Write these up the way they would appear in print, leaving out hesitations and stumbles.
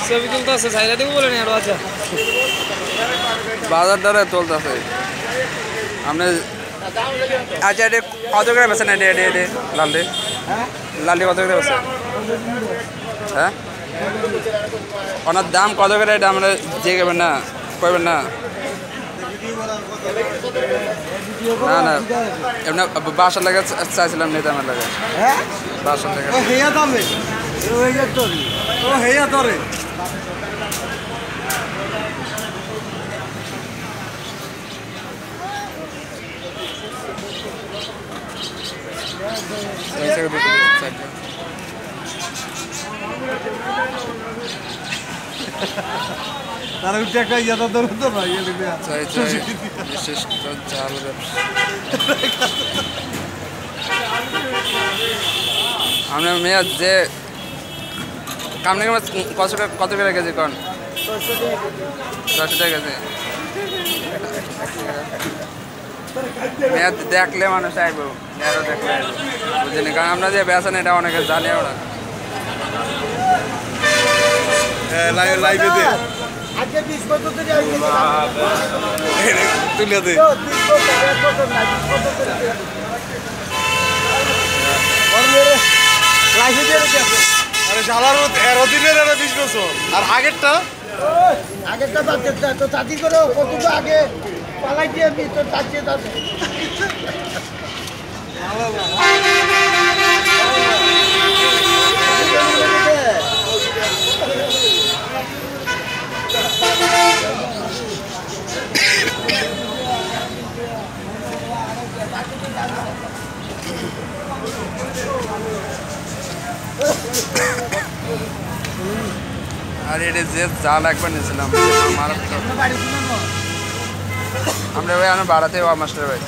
ছবি তুলতেছে সাইরা দিব বলেন আর আচ্ছা বাজার দরে চলতেছে আপনি আচ্ছা এটা কত করে বেছেন এটা লালটি লালটি কত করে বেছেন হ্যাঁ ওনার দাম কত করে এটা আমরা জিজ্ঞাবেন না কইবেন না না না এমনি বাসার লাগে চাইছিলাম নিতে আমার লাগে বাসার লাগে তারা উঠে একটা ইয়াদা ধরে তো না ইয়ে লিখবে বিশিষ্ট চাল ব্যবসা আমরা মেয়ে যে কামনে কত করে কেজি কন 10 টাকা কেজি মেয়ে দেখলে মানুষ আইব মেয়েরও দেখলে বুঝিনি কারণ আমরা যে বেছেন এটা অনেকে জানে ওরা লাইভে দে তুলে দে আরে শালার 13 দিনের আর 20 বছর আর আগেরটা তো চাকরি করো কতটুকু আগে পালাই দিয়ে আমি তো চাকরি আর এটা যে জাল একবার নিয়েছিলাম আমরা ভাই আমরা বাড়াতে মাস্টার ভাই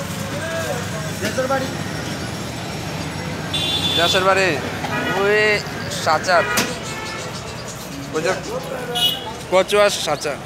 দেশের বাড়ি ওই সাচার ওই যে কচুয়া সাচার